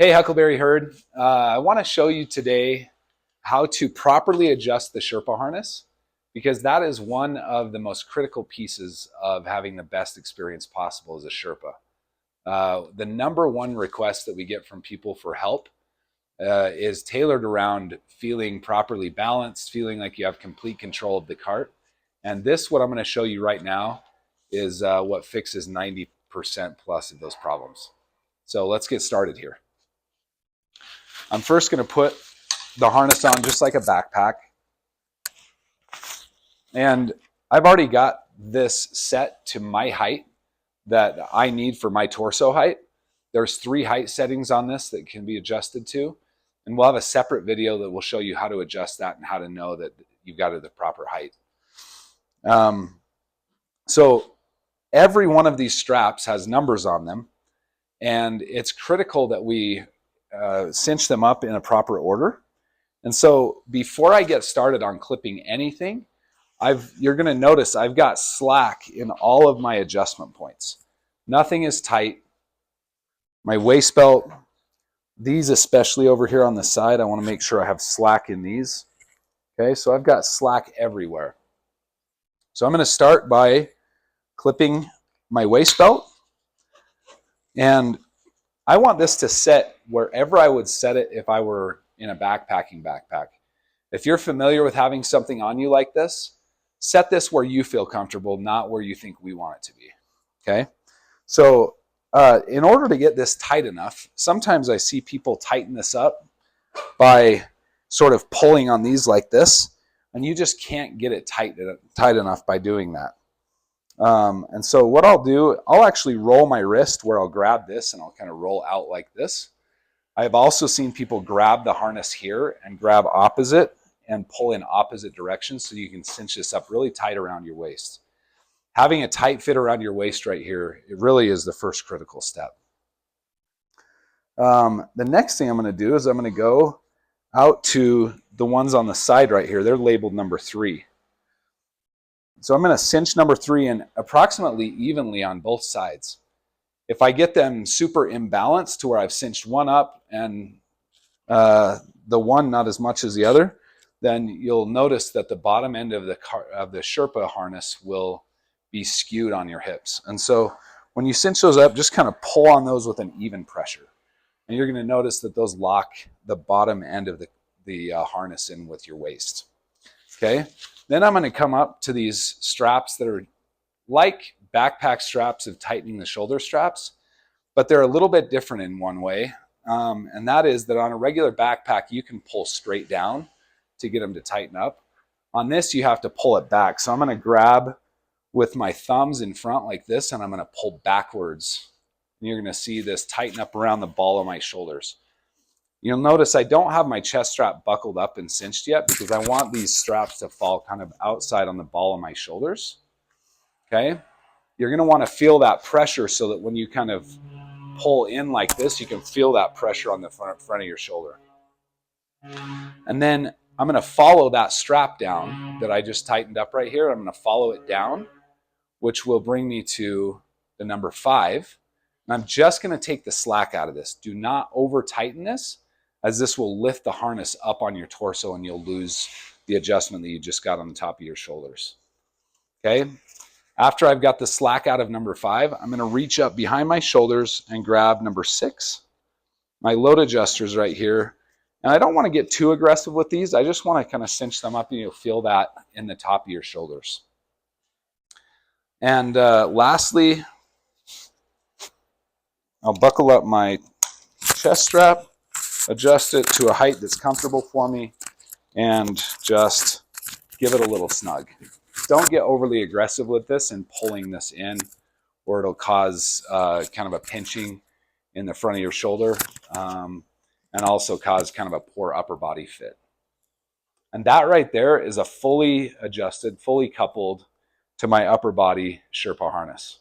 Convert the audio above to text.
Hey, Huckleberry Herd. I want to show you today how to properly adjust the Sherpa harness, because that is one of the most critical pieces of having the best experience possible as a Sherpa. The number one request that we get from people for help is tailored around feeling properly balanced, feeling like you have complete control of the cart. And this, what I'm going to show you right now, is what fixes 90% plus of those problems. So let's get started here. I'm first going to put the harness on just like a backpack. And I've already got this set to my height that I need for my torso height. There's 3 height settings on this that can be adjusted to. And we'll have a separate video that will show you how to adjust that and how to know that you've got it the proper height. So every one of these straps has numbers on them. And it's critical that we cinch them up in a proper order. And so before I get started on clipping anything, you're going to notice I've got slack in all of my adjustment points. Nothing is tight. My waist belt, these especially over here on the side, I want to make sure I have slack in these. Okay, so I've got slack everywhere. So I'm going to start by clipping my waist belt. And I want this to set wherever I would set it if I were in a backpacking backpack. If you're familiar with having something on you like this, set this where you feel comfortable, not where you think we want it to be. Okay? So in order to get this tight enough, sometimes I see people tighten this up by sort of pulling on these like this, and you just can't get it tight enough by doing that. And so what I'll do, I'll actually roll my wrist where I'll grab this and I'll kind of roll out like this. I've also seen people grab the harness here and grab opposite and pull in opposite directions so you can cinch this up really tight around your waist. Having a tight fit around your waist right here, it really is the first critical step. The next thing I'm going to do is I'm going to go out to the ones on the side right here. They're labeled number 3. So I'm going to cinch number 3 in approximately evenly on both sides. If I get them super imbalanced to where I've cinched one up and the one not as much as the other, then you'll notice that the bottom end of the Sherpa harness will be skewed on your hips. And so when you cinch those up, just kind of pull on those with an even pressure. And you're going to notice that those lock the bottom end of the harness in with your waist. Okay? Then I'm going to come up to these straps that are like backpack straps of tightening the shoulder straps, but they're a little bit different in one way. And that is that on a regular backpack, you can pull straight down to get them to tighten up. On this, you have to pull it back. So I'm going to grab with my thumbs in front like this, and I'm going to pull backwards. And you're going to see this tighten up around the ball of my shoulders. You'll notice I don't have my chest strap buckled up and cinched yet because I want these straps to fall kind of outside on the ball of my shoulders. Okay? You're going to want to feel that pressure so that when you kind of pull in like this, you can feel that pressure on the front of your shoulder. And then I'm going to follow that strap down that I just tightened up right here. I'm going to follow it down, which will bring me to the number 5. And I'm just going to take the slack out of this. Do not over tighten this, as this will lift the harness up on your torso and you'll lose the adjustment that you just got on the top of your shoulders. Okay? After I've got the slack out of number 5, I'm going to reach up behind my shoulders and grab number 6. My load adjuster's right here. And I don't want to get too aggressive with these. I just want to kind of cinch them up and you'll feel that in the top of your shoulders. And lastly, I'll buckle up my chest strap, adjust it to a height that's comfortable for me, and just give it a little snug. Don't get overly aggressive with this and pulling this in, or it'll cause kind of a pinching in the front of your shoulder and also cause kind of a poor upper body fit. And that right there is a fully adjusted, fully coupled to my upper body Sherpa harness.